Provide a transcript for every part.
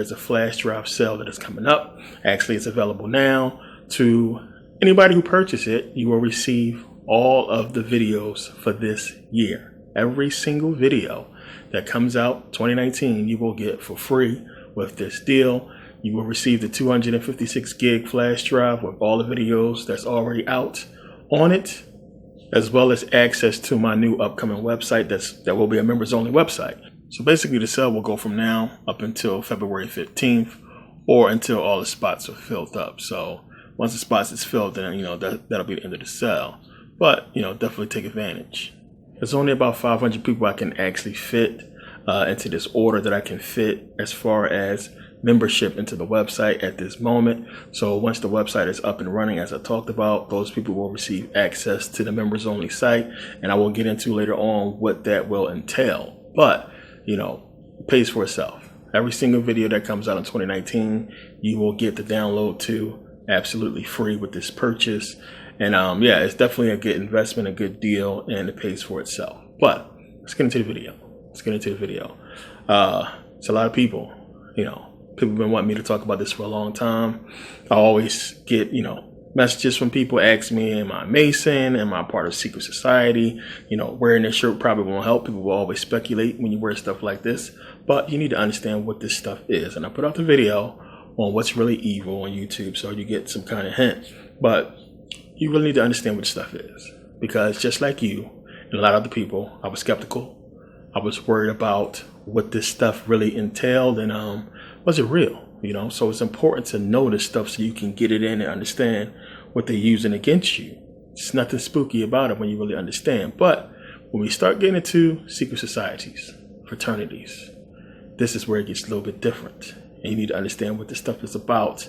there's a flash drive sale that is coming up. Actually, it's available now. To anybody who purchases it, you will receive all of the videos for this year. Every single video that comes out 2019, you will get for free with this deal. You will receive the 256 gig flash drive with all the videos that's already out on it, as well as access to my new upcoming website that will be a members only website. So basically the sale will go from now up until February 15th or until all the spots are filled up. So once the spots is filled, then that'll be the end of the sale. But definitely take advantage. There's only about 500 people I can actually fit into this order that I can fit as far as membership into the website at this moment. So once the website is up and running, as I talked about, those people will receive access to the members only site, and I will get into later on what that will entail. But it pays for itself. Every single video that comes out in 2019, you will get the download to absolutely free with this purchase. And yeah, it's definitely a good investment, a good deal, and it pays for itself. But let's get into the video. It's a lot of people, people have been wanting me to talk about this for a long time. I always get, messages from people asking me, am I a Mason? Am I part of secret society? Wearing this shirt probably won't help. People will always speculate when you wear stuff like this, but you need to understand what this stuff is. And I put out the video on what's really evil on YouTube, so you get some kind of hint. But you really need to understand what this stuff is, because just like you and a lot of other people, I was skeptical. I was worried about what this stuff really entailed, and was it real? So it's important to know this stuff so you can get it in and understand what they're using against you. It's nothing spooky about it when you really understand. But when we start getting into secret societies, fraternities, this is where it gets a little bit different. And you need to understand what this stuff is about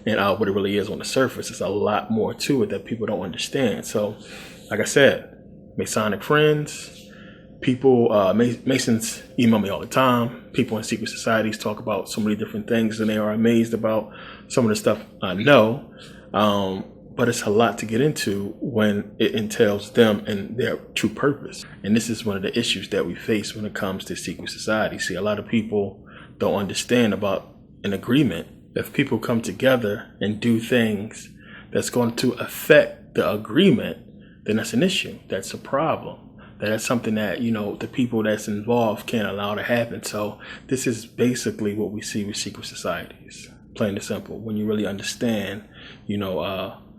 and what it really is on the surface. There's a lot more to it that people don't understand. So, like I said, Masonic friends, people, Masons email me all the time. People in secret societies talk about so many different things, and they are amazed about some of the stuff I know. But it's a lot to get into when it entails them and their true purpose. And this is one of the issues that we face when it comes to secret society. See, a lot of people don't understand about an agreement. If people come together and do things that's going to affect the agreement, then that's an issue. That's a problem. That's something that, the people that's involved can't allow to happen. So this is basically what we see with secret societies, plain and simple. When you really understand,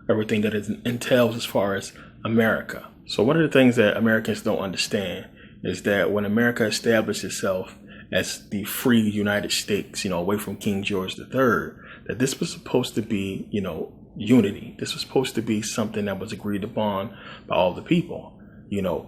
everything that it entails as far as America. So one of the things that Americans don't understand is that when America established itself as the free United States, away from King George III, that this was supposed to be, unity. This was supposed to be something that was agreed upon by all the people.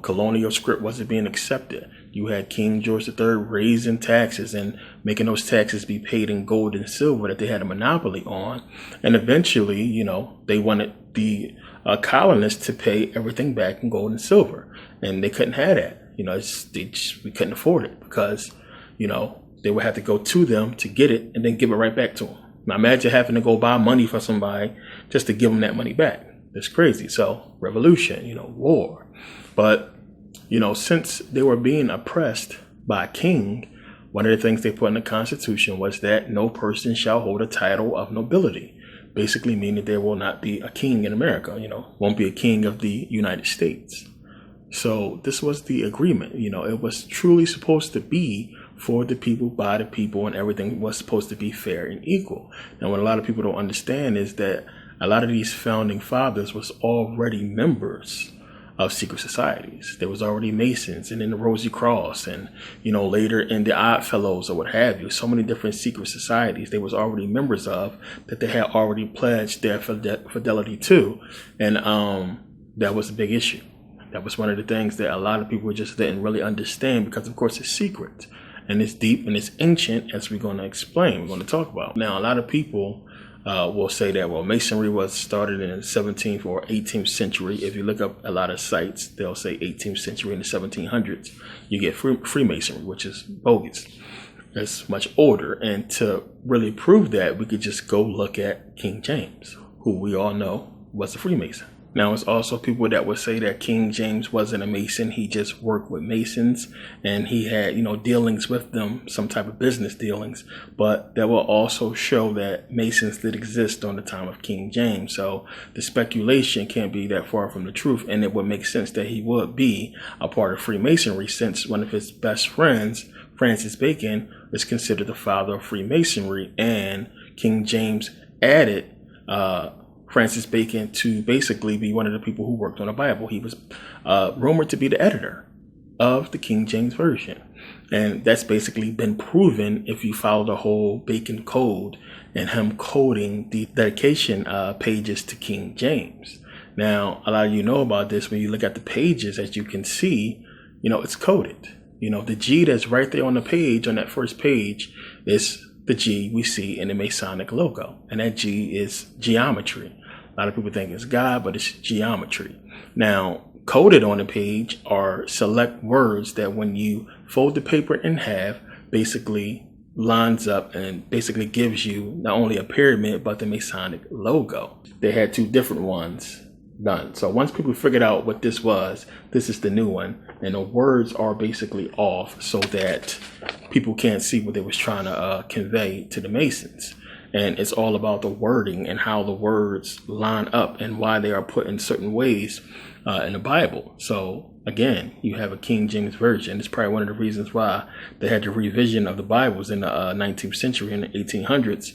Colonial script wasn't being accepted. You had King George III raising taxes and making those taxes be paid in gold and silver that they had a monopoly on. And eventually, they wanted the colonists to pay everything back in gold and silver. And they couldn't have that. We couldn't afford it because, they would have to go to them to get it and then give it right back to them. Now imagine having to go buy money for somebody just to give them that money back. That's crazy. So revolution, war. But, since they were being oppressed by a king, one of the things they put in the Constitution was that no person shall hold a title of nobility, basically meaning there will not be a king in America, won't be a king of the United States. So this was the agreement, it was truly supposed to be for the people, by the people, and everything was supposed to be fair and equal. And what a lot of people don't understand is that a lot of these founding fathers was already members of secret societies. There was already Masons and in the Rosy Cross and, later in the Odd Fellows or what have you. So many different secret societies they was already members of that they had already pledged their fidelity to. And that was a big issue. That was one of the things that a lot of people just didn't really understand because, of course, it's secret. And it's deep and it's ancient, as we're going to explain, we're going to talk about. Now, a lot of people will say that, Masonry was started in the 17th or 18th century. If you look up a lot of sites, they'll say 18th century in the 1700s. You get Freemasonry, which is bogus. It's much older. And to really prove that, we could just go look at King James, who we all know was a Freemason. Now, it's also people that would say that King James wasn't a Mason. He just worked with Masons and he had, dealings with them, some type of business dealings. But that will also show that Masons did exist on the time of King James. So the speculation can't be that far from the truth. And it would make sense that he would be a part of Freemasonry, since one of his best friends, Francis Bacon, is considered the father of Freemasonry. And King James added Francis Bacon to basically be one of the people who worked on the Bible. He was rumored to be the editor of the King James Version. And that's basically been proven if you follow the whole Bacon code and him coding the dedication pages to King James. Now, a lot of you know about this. When you look at the pages, as you can see, it's coded. The G that's right there on the page, on that first page, is the G we see in the Masonic logo. And that G is geometry. A lot of people think it's God, but it's geometry. Now, coded on the page are select words that when you fold the paper in half, basically lines up and basically gives you not only a pyramid, but the Masonic logo. They had two different ones done. So once people figured out what this was, this is the new one. And the words are basically off so that people can't see what they was trying to convey to the Masons. And it's all about the wording and how the words line up and why they are put in certain ways in the Bible. So again, you have a King James Version. It's probably one of the reasons why they had the revision of the Bibles in the 19th century and the 1800s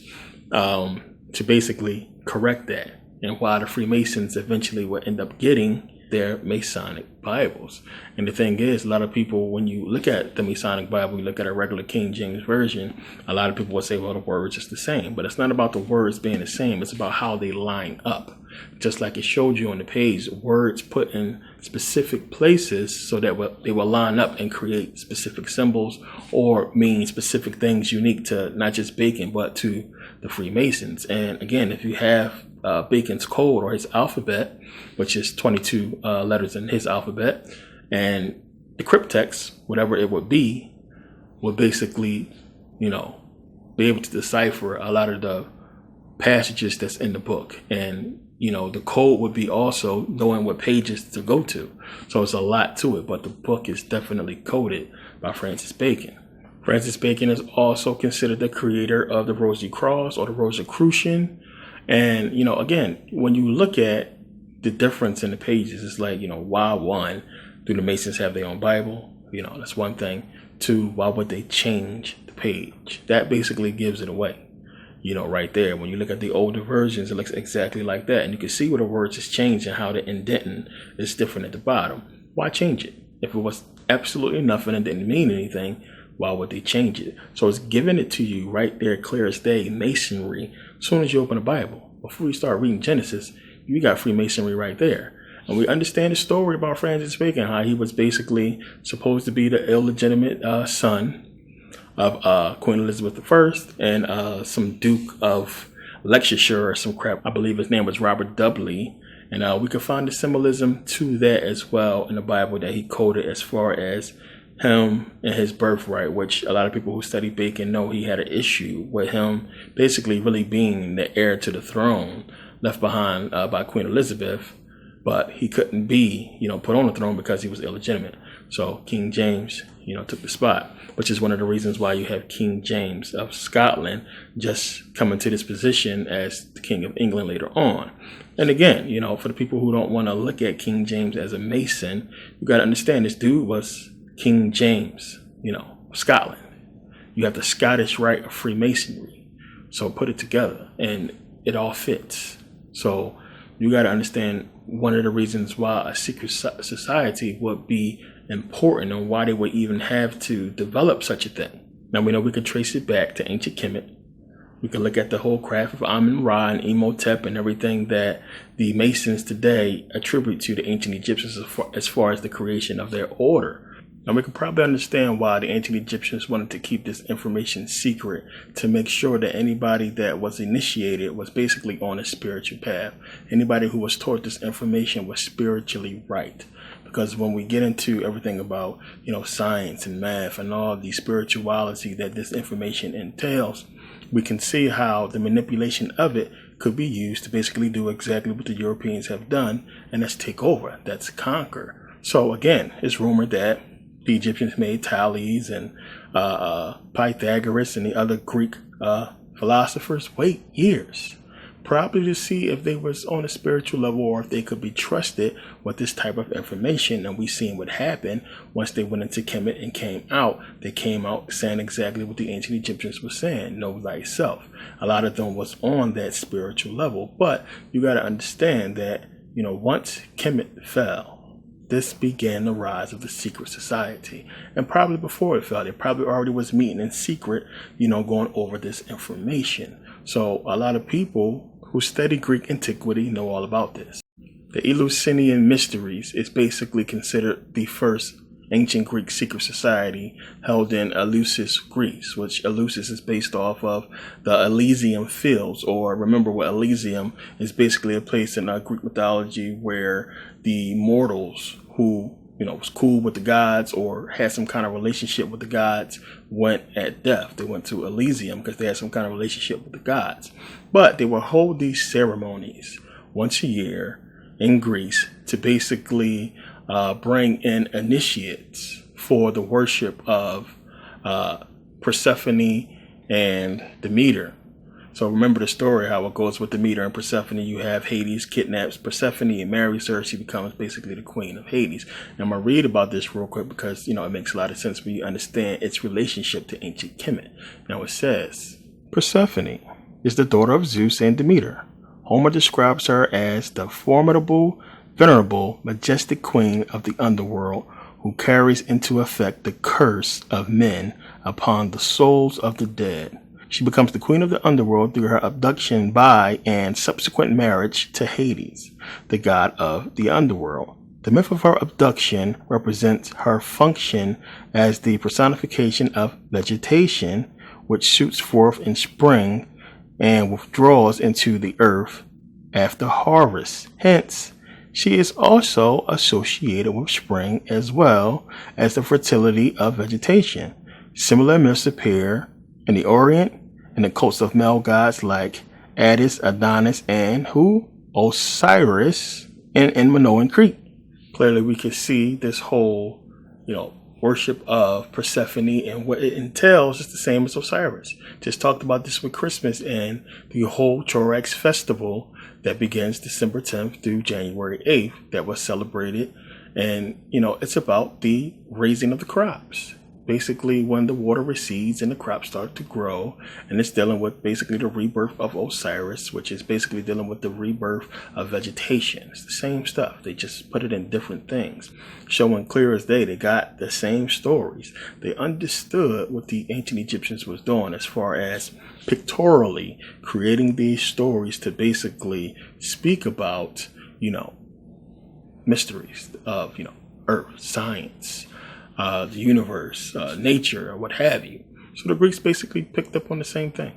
to basically correct that, and why the Freemasons eventually would end up getting their Masonic Bibles. And the thing is, a lot of people, when you look at the Masonic Bible, you look at a regular King James Version, a lot of people will say, well, the words is the same. But it's not about the words being the same. It's about how they line up. Just like it showed you on the page, words put in specific places so that they will line up and create specific symbols or mean specific things unique to not just Bacon, but to the Freemasons. And again, if you have Bacon's code or his alphabet, which is 22 letters in his alphabet, and the cryptex, whatever it would basically, be able to decipher a lot of the passages that's in the book. And, the code would be also knowing what pages to go to. So it's a lot to it, but the book is definitely coded by Francis Bacon. Francis Bacon is also considered the creator of the Rosy Cross or the Rosicrucian. And, again, when you look at the difference in the pages, it's like, why one, do the Masons have their own Bible? That's one thing. Two, why would they change the page? That basically gives it away, right there. When you look at the older versions, it looks exactly like that. And you can see where the words is changed and how the indenting is different at the bottom. Why change it? If it was absolutely nothing and didn't mean anything, why would they change it? So it's giving it to you right there, clear as day, Masonry. As soon as you open the Bible, before you start reading Genesis, you got Freemasonry right there. And we understand the story about Francis Bacon, how he was basically supposed to be the illegitimate son of Queen Elizabeth I and some Duke of Leicestershire or some crap. I believe his name was Robert Dudley. And we can find the symbolism to that as well in the Bible that he quoted as far as him and his birthright, which a lot of people who study Bacon know he had an issue with him basically really being the heir to the throne left behind by Queen Elizabeth, but he couldn't be, put on the throne because he was illegitimate. So King James, took the spot, which is one of the reasons why you have King James of Scotland just coming to this position as the King of England later on. And again, for the people who don't want to look at King James as a Mason, you got to understand this dude was King James, Scotland. You have the Scottish rite of Freemasonry. So put it together and it all fits. So you got to understand one of the reasons why a secret society would be important and why they would even have to develop such a thing. Now we know we could trace it back to ancient Kemet. We could look at the whole craft of Amun-Ra and Imhotep and everything that the Masons today attribute to the ancient Egyptians as far as the creation of their order. And we can probably understand why the ancient Egyptians wanted to keep this information secret, to make sure that anybody that was initiated was basically on a spiritual path. Anybody who was taught this information was spiritually right. Because when we get into everything about, science and math and all the spirituality that this information entails, we can see how the manipulation of it could be used to basically do exactly what the Europeans have done, and that's take over, that's conquer. So again, it's rumored that the Egyptians made tallies and Pythagoras and the other Greek philosophers wait years, probably to see if they was on a spiritual level or if they could be trusted with this type of information. And we seen what happened once they went into Kemet and came out. They came out saying exactly what the ancient Egyptians were saying: know thyself. A lot of them was on that spiritual level, but you got to understand that, once Kemet fell, this began the rise of the secret society. And probably before it fell, they probably already was meeting in secret, going over this information. So a lot of people who study Greek antiquity know all about this. The Eleusinian Mysteries is basically considered the first ancient Greek secret society held in Eleusis, Greece, which Eleusis is based off of the Elysium Fields, or remember what Elysium is basically a place in Greek mythology where the mortals who was cool with the gods or had some kind of relationship with the gods went at death. They went to Elysium because they had some kind of relationship with the gods. But they would hold these ceremonies once a year in Greece to basically bring in initiates for the worship of Persephone and Demeter. So remember the story, how it goes with Demeter and Persephone. You have Hades kidnaps Persephone and marries her. She becomes basically the queen of Hades. And I'm going to read about this real quick because, it makes a lot of sense when you understand its relationship to ancient Kemet. Now it says, Persephone is the daughter of Zeus and Demeter. Homer describes her as the formidable, venerable, majestic queen of the underworld who carries into effect the curse of men upon the souls of the dead. She becomes the queen of the underworld through her abduction by and subsequent marriage to Hades, the god of the underworld. The myth of her abduction represents her function as the personification of vegetation, which shoots forth in spring and withdraws into the earth after harvest. Hence, she is also associated with spring as well as the fertility of vegetation. Similar myths appear in the Orient, in the cults of male gods like Attis, Adonis, and Osiris in Minoan Crete. Clearly, we can see this whole, worship of Persephone and what it entails is the same as Osiris. Just talked about this with Christmas and the whole Chorax festival that begins December 10th through January 8th that was celebrated. And, it's about the raising of the crops. Basically, when the water recedes and the crops start to grow, and it's dealing with basically the rebirth of Osiris, which is basically dealing with the rebirth of vegetation. It's the same stuff. They just put it in different things, showing clear as day. They got the same stories. They understood what the ancient Egyptians was doing as far as pictorially creating these stories to basically speak about, mysteries of, earth, science, the universe, nature, or what have you. So the Greeks basically picked up on the same thing.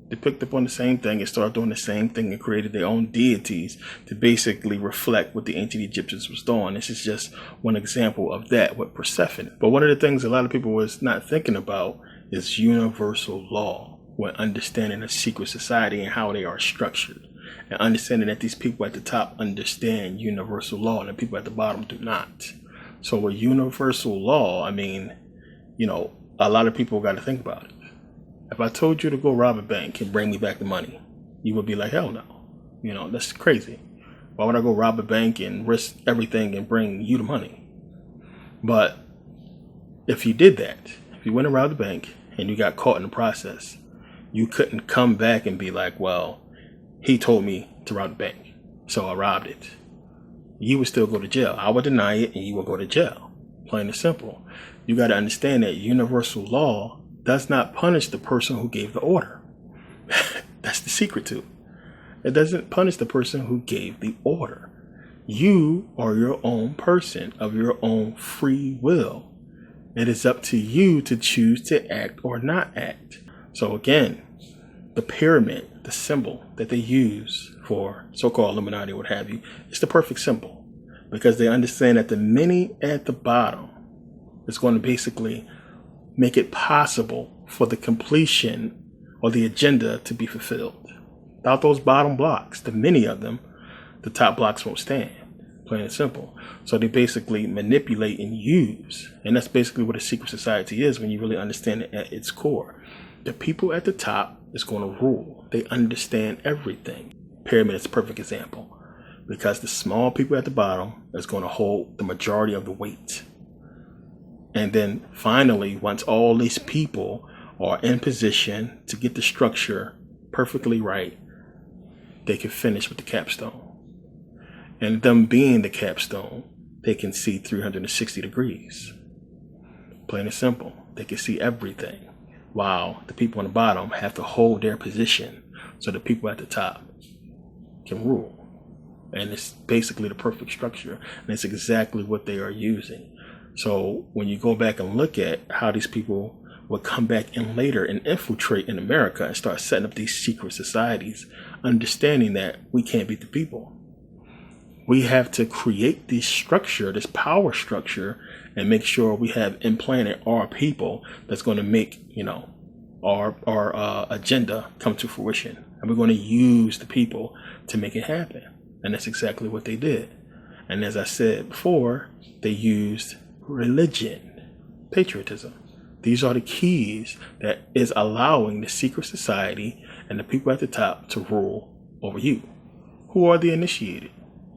They picked up on the same thing and started doing the same thing and created their own deities to basically reflect what the ancient Egyptians was doing. This is just one example of that with Persephone. But one of the things a lot of people was not thinking about is universal law, when understanding a secret society and how they are structured, and understanding that these people at the top understand universal law and the people at the bottom do not. So with universal law, a lot of people got to think about it. If I told you to go rob a bank and bring me back the money, you would be like, hell no. That's crazy. Why would I go rob a bank and risk everything and bring you the money? But if you did that, if you went and robbed the bank and you got caught in the process, you couldn't come back and be like, well, he told me to rob the bank, so I robbed it. You would still go to jail. I would deny it and you will go to jail. Plain and simple. You got to understand that universal law does not punish the person who gave the order. That's the secret to it. It doesn't punish the person who gave the order. You are your own person of your own free will. It is up to you to choose to act or not act. So again, the pyramid, the symbol that they use for so-called Illuminati or what have you, it's the perfect symbol, because they understand that the many at the bottom is going to basically make it possible for the completion or the agenda to be fulfilled. Without those bottom blocks, the many of them, the top blocks won't stand. Plain and simple. So they basically manipulate and use. And that's basically what a secret society is when you really understand it at its core. The people at the top is going to rule. They understand everything. Pyramid is a perfect example. Because the small people at the bottom is going to hold the majority of the weight. And then finally, once all these people are in position to get the structure perfectly right, they can finish with the capstone. And them being the capstone, they can see 360 degrees. Plain and simple. They can see everything. While the people on the bottom have to hold their position so the people at the top can rule. And it's basically the perfect structure. And it's exactly what they are using. So when you go back and look at how these people would come back in later and infiltrate in America and start setting up these secret societies, understanding that we can't beat the people. We have to create this structure, this power structure, and make sure we have implanted our people that's going to make, our agenda come to fruition. And we're going to use the people to make it happen. And that's exactly what they did. And as I said before, they used religion, patriotism. These are the keys that is allowing the secret society and the people at the top to rule over you. Who are the initiated?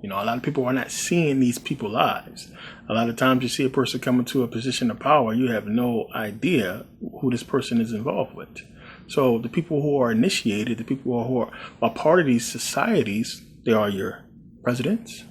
A lot of people are not seeing these people's lives. A lot of times you see a person come into a position of power, you have no idea who this person is involved with. So the people who are initiated, the people who are part of these societies, they are your presidents,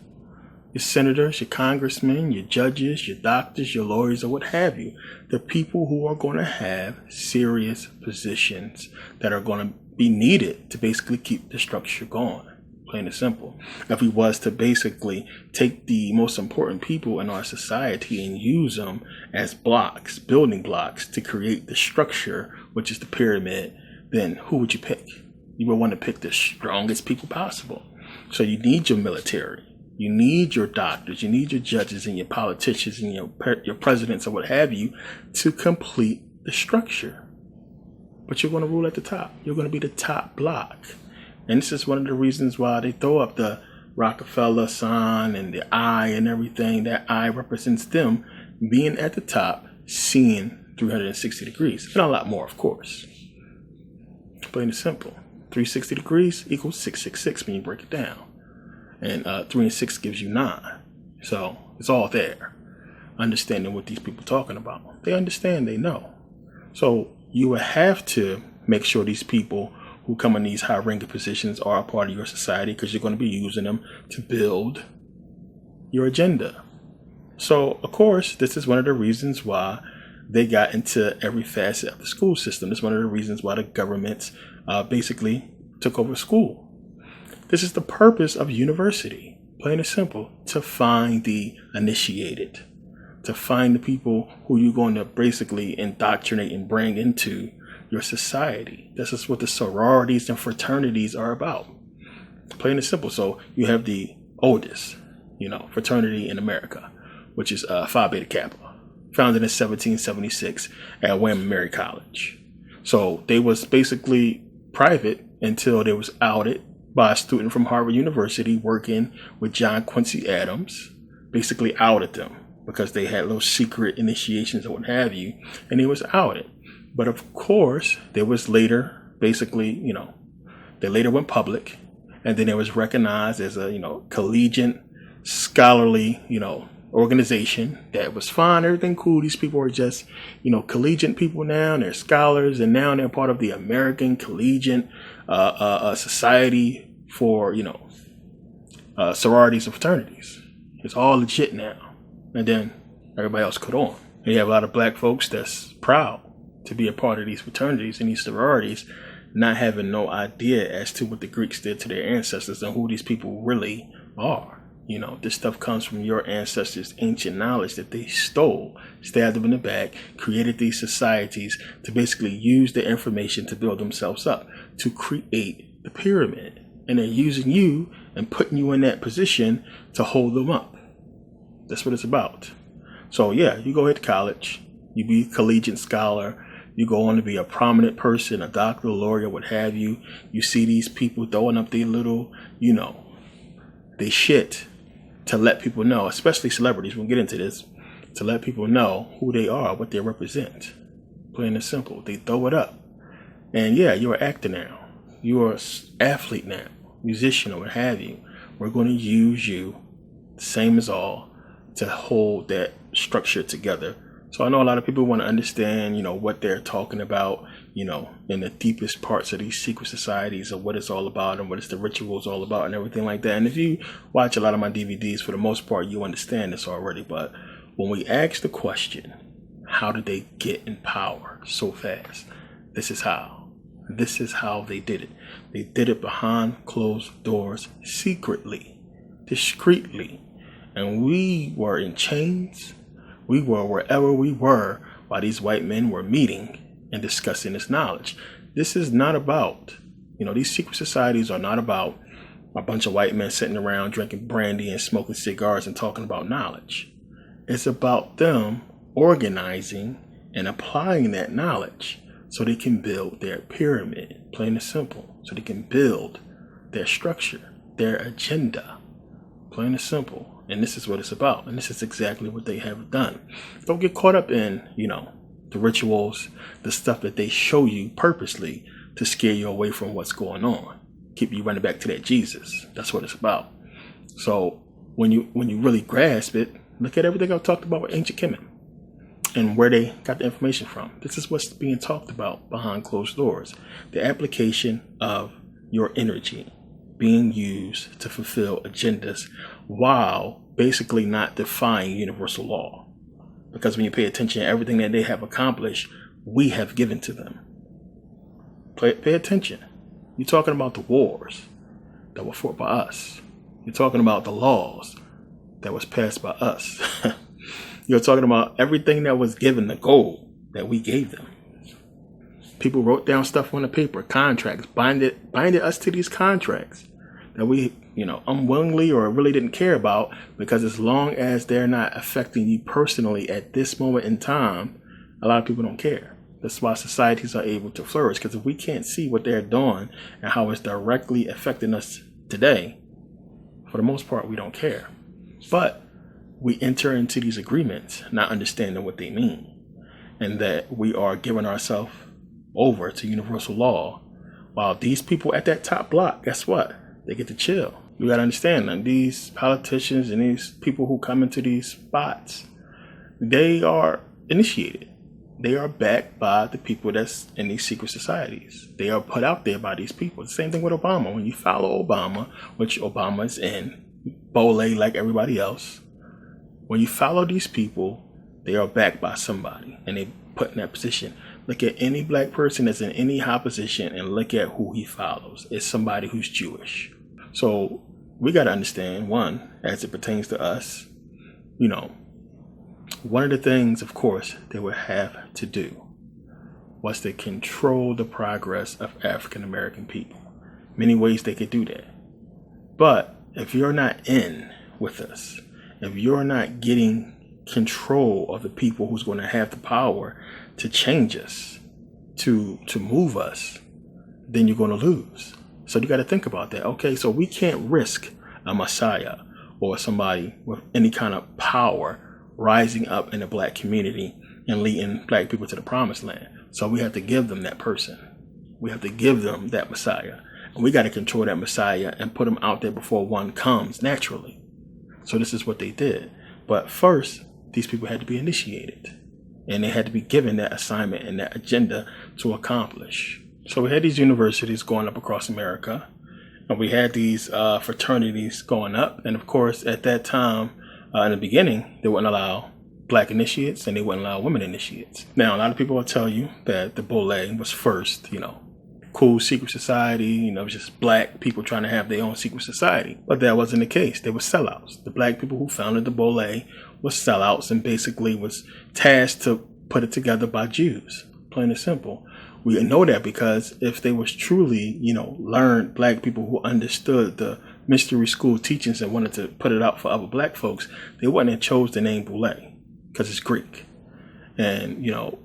your senators, your congressmen, your judges, your doctors, your lawyers, or what have you. The people who are going to have serious positions that are going to be needed to basically keep the structure going. Plain and simple. If we was to basically take the most important people in our society and use them as blocks, building blocks to create the structure, which is the pyramid, then who would you pick? You would want to pick the strongest people possible. So you need your military, you need your doctors, you need your judges and your politicians and your presidents or what have you to complete the structure. But you're going to rule at the top. You're going to be the top block. And this is one of the reasons why they throw up the Rockefeller sign and the eye and everything. That eye represents them being at the top, seeing 360 degrees. And a lot more, of course. Plain and simple. 360 degrees equals 666 when you break it down. And 3 and 6 gives you 9. So it's all there. Understanding what these people are talking about. They understand, they know. So you would have to make sure these people who come in these high-ranking positions are a part of your society, because you're going to be using them to build your agenda. So, of course, this is one of the reasons why they got into every facet of the school system. This is one of the reasons why the government basically took over school. This is the purpose of university, plain and simple, to find the initiated, to find the people who you're going to basically indoctrinate and bring into your society. This is what the sororities and fraternities are about. Plain and simple. So you have the oldest, fraternity in America, which is Phi Beta Kappa, founded in 1776 at William and Mary College. So they was basically private until they was outed by a student from Harvard University working with John Quincy Adams, basically outed them because they had little secret initiations or what have you, and he was outed. But of course, there was later, basically, they later went public, and then it was recognized as a, collegiate, scholarly, organization that was fine, everything cool. These people are just, collegiate people now, and they're scholars, and now they're part of the American Collegiate Society for, sororities and fraternities. It's all legit now. And then everybody else caught on. And you have a lot of black folks that's proud to be a part of these fraternities and these sororities, not having no idea as to what the Greeks did to their ancestors and who these people really are. This stuff comes from your ancestors' ancient knowledge that they stole, stabbed them in the back, created these societies to basically use the information to build themselves up, to create the pyramid. And they're using you and putting you in that position to hold them up. That's what it's about. So yeah, you go ahead to college, you be a collegiate scholar, You go on to be a prominent person, a doctor, a lawyer, what have you. You see these people throwing up their little, they shit to let people know, especially celebrities, we'll get into this, to let people know who they are, what they represent. Plain and simple. They throw it up. And yeah, you're an actor now. You're an athlete now, musician or what have you. We're going to use you, same as all, to hold that structure together. So I know a lot of people want to understand, what they're talking about, in the deepest parts of these secret societies, of what it's all about and what it's the rituals all about and everything like that. And if you watch a lot of my DVDs, for the most part, you understand this already. But when we ask the question, how did they get in power so fast? This is how. This is how they did it. They did it behind closed doors, secretly, discreetly. And we were in chains. We were wherever we were while these white men were meeting and discussing this knowledge. This is not about, these secret societies are not about a bunch of white men sitting around drinking brandy and smoking cigars and talking about knowledge. It's about them organizing and applying that knowledge so they can build their pyramid, plain and simple. So they can build their structure, their agenda, plain and simple. And this is what it's about. And this is exactly what they have done. Don't get caught up in, the rituals, the stuff that they show you purposely to scare you away from what's going on. Keep you running back to that Jesus. That's what it's about. So when you really grasp it, look at everything I've talked about with ancient Kemet and where they got the information from. This is what's being talked about behind closed doors. The application of your energy being used to fulfill agendas while basically not defying universal law. Because when you pay attention to everything that they have accomplished, we have given to them. Pay attention. You're talking about the wars that were fought by us. You're talking about the laws that was passed by us. You're talking about everything that was given, the gold that we gave them. People wrote down stuff on the paper, contracts, binded us to these contracts that we, unwillingly or really didn't care about, because as long as they're not affecting you personally at this moment in time, a lot of people don't care. That's why societies are able to flourish, because if we can't see what they're doing and how it's directly affecting us today, for the most part, we don't care. But we enter into these agreements not understanding what they mean, and that we are giving ourselves over to universal law, while these people at that top block, guess what? They get to chill. You got to understand that these politicians and these people who come into these spots, they are initiated. They are backed by the people that's in these secret societies. They are put out there by these people. The same thing with Obama. When you follow Obama, which Obama is in, Bole like everybody else, when you follow these people, they are backed by somebody and they put in that position. Look at any black person that's in any high position and look at who he follows. It's somebody who's Jewish. So we got to understand, one, as it pertains to us, one of the things, of course, they would have to do was to control the progress of African American people. Many ways they could do that. But if you're not in with us, if you're not getting control of the people who's going to have the power to change us, to move us, then you're going to lose. So you got to think about that. Okay, so we can't risk a Messiah or somebody with any kind of power rising up in the black community and leading black people to the promised land. So we have to give them that person. We have to give them that Messiah. And we got to control that Messiah and put them out there before one comes naturally. So this is what they did. But first, these people had to be initiated. And they had to be given that assignment and that agenda to accomplish. So we had these universities going up across America. And we had these fraternities going up. And of course, at that time, in the beginning, they wouldn't allow black initiates and they wouldn't allow women initiates. Now, a lot of people will tell you that the Bole was first, cool secret society, it was just black people trying to have their own secret society. But that wasn't the case. They were sellouts. The black people who founded the Bole were sellouts and basically was tasked to put it together by Jews, plain and simple. We know that because if they was truly, learned black people who understood the mystery school teachings and wanted to put it out for other black folks, they wouldn't have chose the name Boule because it's Greek. And,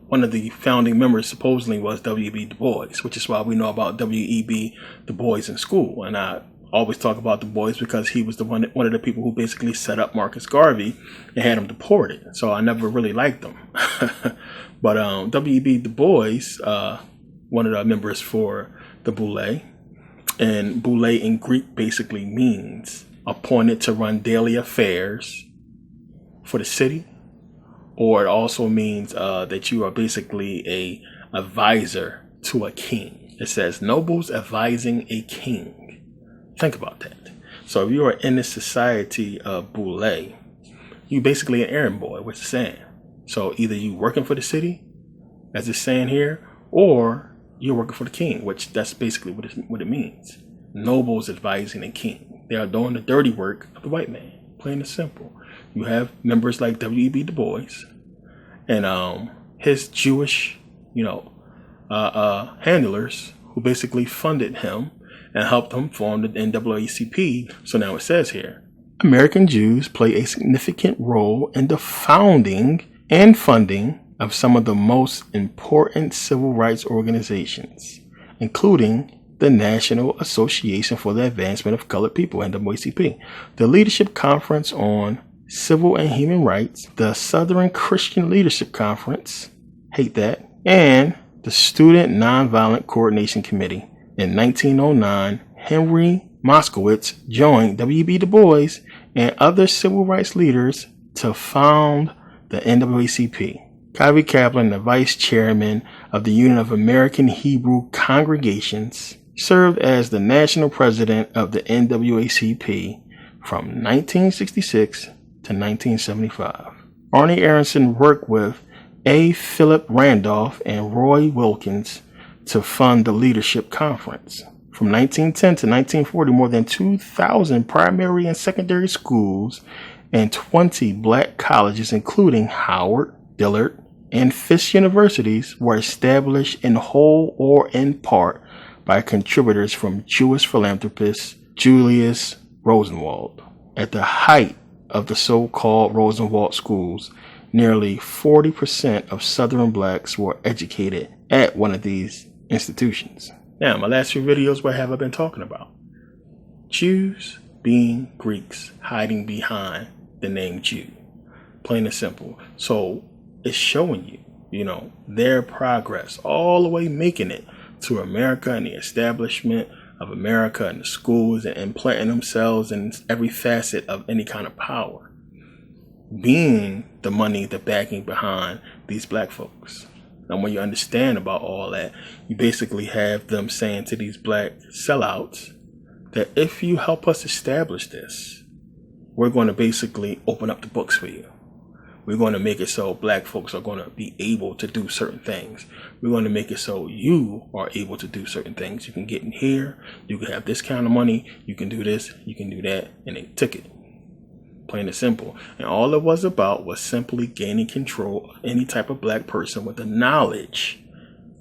one of the founding members supposedly was W.E.B. Du Bois, which is why we know about W.E.B. Du Bois in school. And I always talk about Du Bois because he was one of the people who basically set up Marcus Garvey and had him deported. So I never really liked him. But W.E.B. Du Bois, one of the members for the Boule, and Boule in Greek basically means appointed to run daily affairs for the city, or it also means that you are basically a advisor to a king. It says nobles advising a king. Think about that. So if you are in the society of Boule, you basically an errand boy, which it's saying. So either you working for the city, as it's saying here, or you're working for the king, which that's basically what it means. Nobles advising a king. They are doing the dirty work of the white man, plain and simple. You have members like W.E.B. Du Bois and his Jewish, handlers who basically funded him and helped him form the NAACP. So now it says here, American Jews play a significant role in the founding and funding of some of the most important civil rights organizations, including the National Association for the Advancement of Colored People, NAACP, the Leadership Conference on Civil and Human Rights, the Southern Christian Leadership Conference, hate that, and the Student Nonviolent Coordination Committee. In 1909, Henry Moskowitz joined W.E.B. Du Bois and other civil rights leaders to found the NAACP. Kyrie Kaplan, the vice chairman of the Union of American Hebrew Congregations, served as the national president of the NAACP from 1966 to 1975. Arnie Aronson worked with A. Philip Randolph and Roy Wilkins to fund the Leadership Conference. From 1910 to 1940, more than 2,000 primary and secondary schools and 20 black colleges, including Howard, Dillard, and Fisk universities, were established in whole or in part by contributors from Jewish philanthropist Julius Rosenwald. At the height of the so-called Rosenwald schools, nearly 40% of Southern blacks were educated at one of these institutions. Now, my last few videos, what have I been talking about? Jews being Greeks, hiding behind the name Jew. Plain and simple. So it's showing you, their progress, all the way making it to America and the establishment of America and the schools and implanting themselves in every facet of any kind of power. Being the money, the backing behind these black folks. And when you understand about all that, you basically have them saying to these black sellouts that if you help us establish this, we're going to basically open up the books for you. We're going to make it so black folks are going to be able to do certain things. We're going to make it so you are able to do certain things. You can get in here. You can have this kind of money. You can do this. You can do that. And they took it. Plain and simple. And all it was about was simply gaining control of any type of black person with the knowledge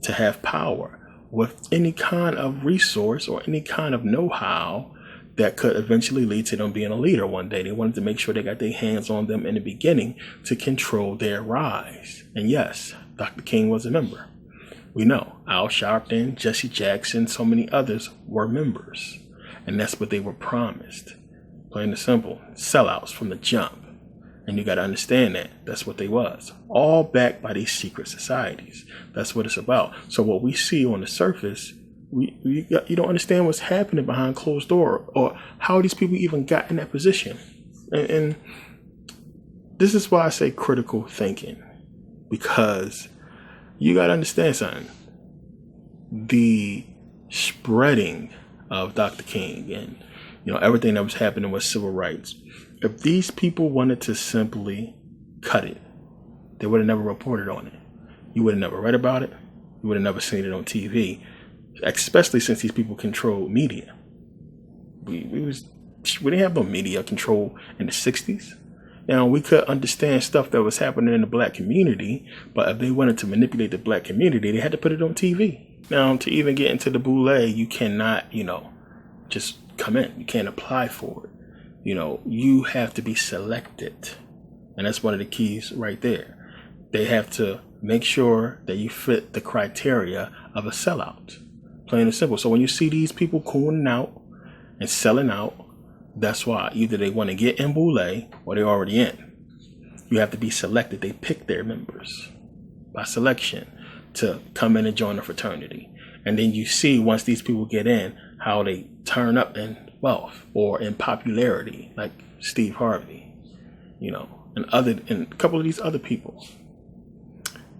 to have power, with any kind of resource or any kind of know-how that could eventually lead to them being a leader one day. They wanted to make sure they got their hands on them in the beginning to control their rise. And yes, Dr. King was a member. We know Al Sharpton, Jesse Jackson, so many others were members. And that's what they were promised. Plain and simple. Sellouts from the jump. And you got to understand that. That's what they was. All backed by these secret societies. That's what it's about. So what we see on the surface, you don't understand what's happening behind closed door or how these people even got in that position. And this is why I say critical thinking, because you got to understand something. The spreading of Dr. King and everything that was happening with civil rights. If these people wanted to simply cut it, they would have never reported on it. You would have never read about it. You would have never seen it on TV. Especially since these people control media. We didn't have no media control in the 60s. Now, we could understand stuff that was happening in the black community, but if they wanted to manipulate the black community, they had to put it on TV. Now, to even get into the Boule, you cannot, just come in. You can't apply for it. You have to be selected. And that's one of the keys right there. they have to make sure that you fit the criteria of a sellout. Plain and simple. So when you see these people cooning out and selling out, that's why. Either they want to get in Boule or they're already in. You have to be selected. They pick their members by selection to come in and join the fraternity. And then you see, once these people get in, how they turn up in wealth or in popularity, like Steve Harvey, and a couple of these other people.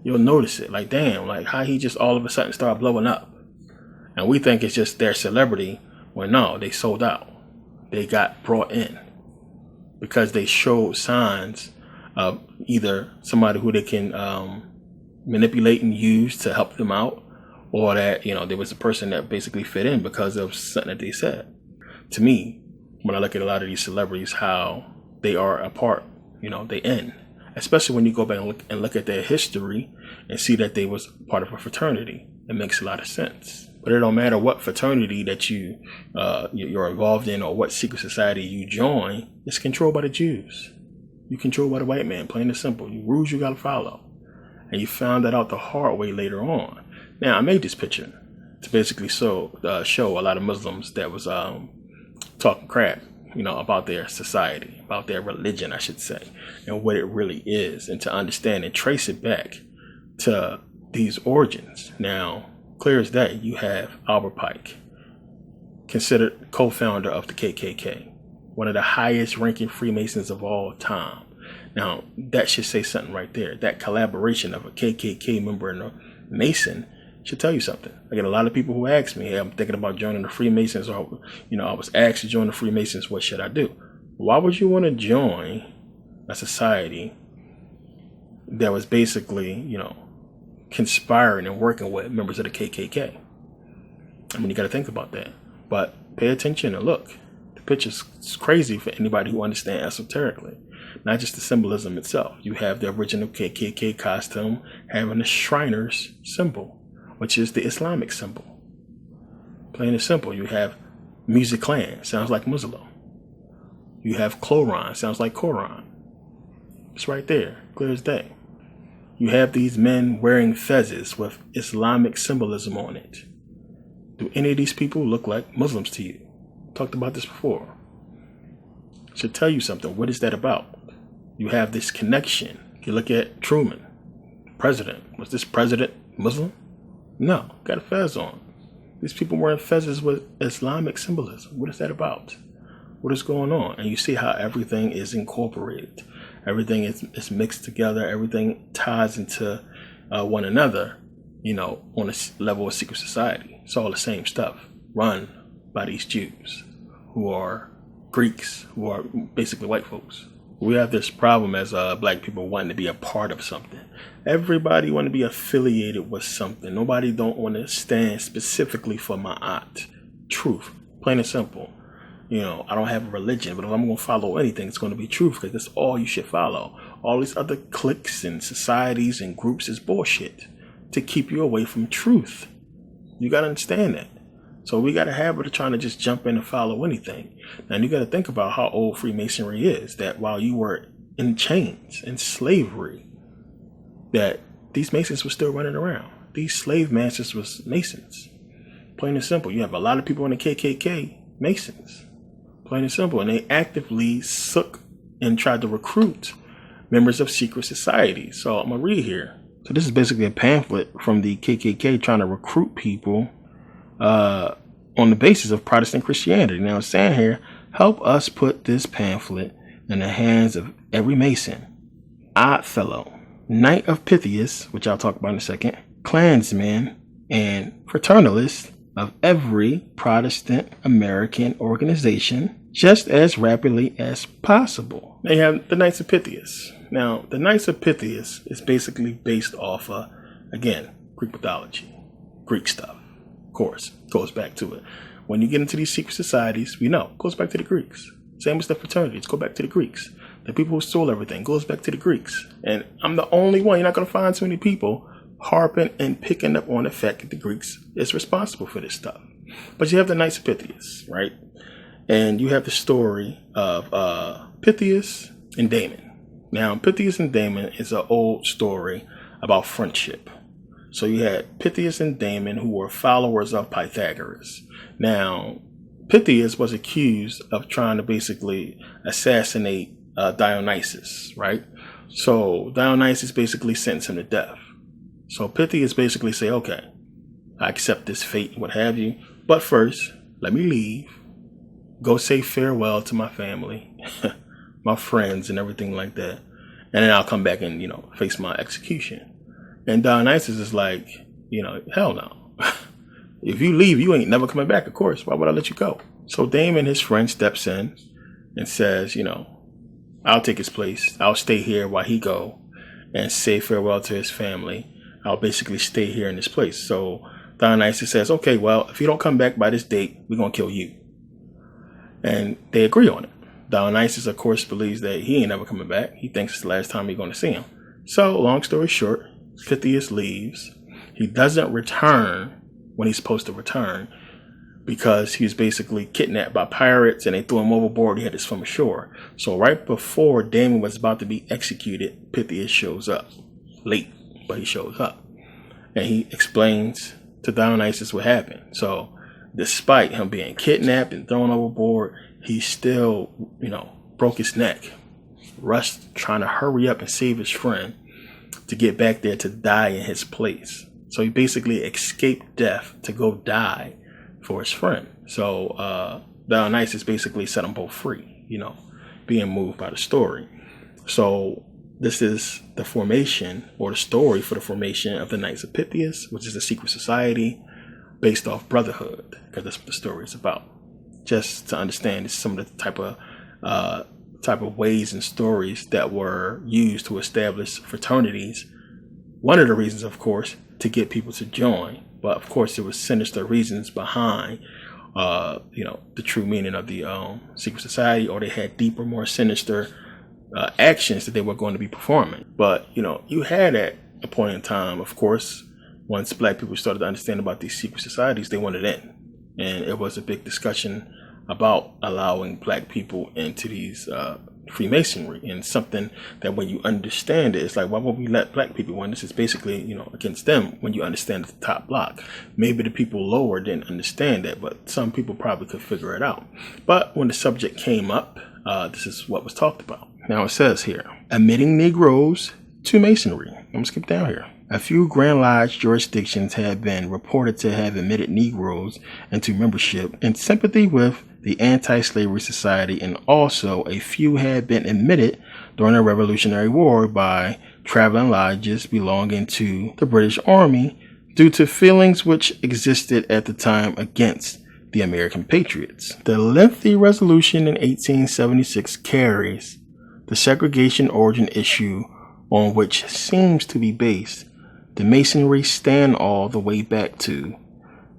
You'll notice it. Like, damn, like how he just all of a sudden started blowing up. And we think it's just their celebrity. Well, no, they sold out. They got brought in because they showed signs of either somebody who they can manipulate and use to help them out, or that, there was a person that basically fit in because of something that they said. To me, when I look at a lot of these celebrities, how they are a part, they end. Especially when you go back and look at their history and see that they was part of a fraternity. It makes a lot of sense. But it don't matter what fraternity that you're involved in or what secret society you join, it's controlled by the Jews. You controlled by the white man, plain and simple. Rules you got to follow. And you found that out the hard way later on. Now, I made this picture to basically show a lot of Muslims that was talking crap, about their society, about their religion, I should say, and what it really is, and to understand and trace it back to these origins. Now, clear as day, you have Albert Pike, considered co-founder of the KKK, one of the highest ranking Freemasons of all time. Now, that should say something right there. That collaboration of a KKK member and a Mason should tell you something. I get a lot of people who ask me, hey, I'm thinking about joining the Freemasons, or, I was asked to join the Freemasons. What should I do? Why would you want to join a society that was basically, conspiring and working with members of the KKK? I mean, you got to think about that. But pay attention and look. The picture's crazy for anybody who understands esoterically. Not just the symbolism itself. You have the original KKK costume having the Shriners symbol, which is the Islamic symbol. Plain and simple. You have Music Clan, sounds like Muslim. You have Cloron, sounds like Quran. It's right there, clear as day. You have these men wearing fezzes with Islamic symbolism on it. Do any of these people look like Muslims to you? Talked about this before. Should tell you something. What is that about? You have this connection. You look at Truman, president. Was this president Muslim? No, got a fez on. These people wearing fezzes with Islamic symbolism. What is that about? What is going on? And you see how everything is incorporated. Everything is mixed together. Everything ties into one another, on a level of secret society. It's all the same stuff run by these Jews who are Greeks, who are basically white folks. We have this problem as black people wanting to be a part of something. Everybody want to be affiliated with something. Nobody don't want to stand specifically for ma'at, truth, plain and simple. I don't have a religion, but if I'm going to follow anything, it's going to be truth, because that's all you should follow. All these other cliques and societies and groups is bullshit to keep you away from truth. You got to understand that. So we got a habit of trying to just jump in and follow anything. And you got to think about how old Freemasonry is, that while you were in chains, in slavery, that these Masons were still running around. These slave masters was Masons. Plain and simple. You have a lot of people in the KKK, Masons. Plain and simple. And they actively sook and tried to recruit members of secret societies. So I'm going to read here. So this is basically a pamphlet from the KKK trying to recruit people on the basis of Protestant Christianity. Now it's saying here, help us put this pamphlet in the hands of every Mason, Odd Fellow, Knight of Pythias, which I'll talk about in a second, Klansman, and Fraternalist of every Protestant American organization just as rapidly as possible. Now you have the Knights of Pythias. Now, the Knights of Pythias is basically based off of, again, Greek mythology, Greek stuff. Of course, goes back to it. When you get into these secret societies, we know, goes back to the Greeks. Same as the fraternities, go back to the Greeks. The people who stole everything goes back to the Greeks. And I'm the only one, you're not going to find too many people harping and picking up on the fact that the Greeks is responsible for this stuff. But you have the Knights of Pythias, right? And you have the story of Pythias and Damon. Now, Pythias and Damon is an old story about friendship. So you had Pythias and Damon, who were followers of Pythagoras. Now, Pythias was accused of trying to basically assassinate Dionysus, right? So Dionysus basically sentenced him to death. So Pythias basically say, okay, I accept this fate, what have you. But first, let me leave, go say farewell to my family, my friends and everything like that. And then I'll come back and, face my execution. And Dionysus is like, hell no. If you leave, you ain't never coming back, of course. Why would I let you go? So Damon, his friend, steps in and says, I'll take his place. I'll stay here while he go and say farewell to his family. I'll basically stay here in this place. So Dionysus says, okay, well, if you don't come back by this date, we're going to kill you. And they agree on it. Dionysus, of course, believes that he ain't never coming back. He thinks it's the last time he's going to see him. So long story short, Pythias leaves. He doesn't return when he's supposed to return because he was basically kidnapped by pirates and they threw him overboard. He had to swim ashore. So right before Damon was about to be executed, Pythias shows up. Late, but he shows up. And he explains to Dionysus what happened. So despite him being kidnapped and thrown overboard, he still, broke his neck, rushed trying to hurry up and save his friend to get back there to die in his place. So he basically escaped death to go die for his friend. So Dionysus basically set them both free, being moved by the story. So this is the formation or the story for the formation of the Knights of Pythias, which is a secret society based off brotherhood, because that's what the story is about. Just to understand some of the type of ways and stories that were used to establish fraternities. One of the reasons, of course, to get people to join, but of course there was sinister reasons behind, the true meaning of the secret society, or they had deeper, more sinister actions that they were going to be performing. But you had at a point in time, of course, once black people started to understand about these secret societies, they wanted in, and it was a big discussion about allowing black people into these Freemasonry, and something that when you understand it, it's like, why would we let black people in? This is basically, against them when you understand the top block. Maybe the people lower didn't understand that, but some people probably could figure it out. But when the subject came up, this is what was talked about. Now it says here, admitting Negroes to Masonry. I'm going to skip down here. A few Grand Lodge jurisdictions have been reported to have admitted Negroes into membership in sympathy with the Anti-Slavery Society, and also a few had been admitted during the Revolutionary War by traveling lodges belonging to the British Army due to feelings which existed at the time against the American patriots. The lengthy resolution in 1876 carries the segregation origin issue on which seems to be based. The Masonry stand all the way back to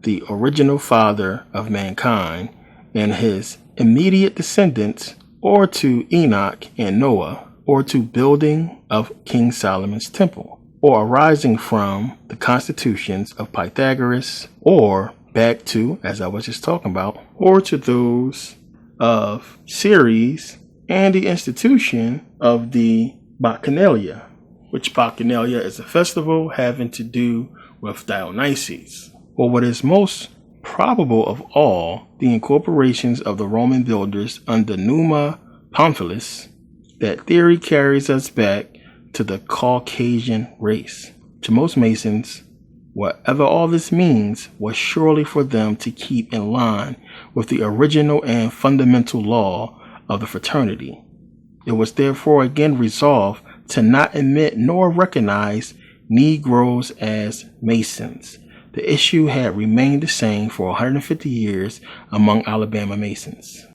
the original father of mankind and his immediate descendants, or to Enoch and Noah, or to building of King Solomon's temple, or arising from the constitutions of Pythagoras, or back to, as I was just talking about, or to those of Ceres and the institution of the Bacchanalia, which Bacchanalia is a festival having to do with Dionysus. Or what is most probable of all, the incorporations of the Roman builders under Numa Pompilius. That theory carries us back to the Caucasian race. To most Masons, whatever all this means was surely for them to keep in line with the original and fundamental law of the fraternity. It was therefore again resolved to not admit nor recognize Negroes as Masons. The issue had remained the same for 150 years among Alabama Masons.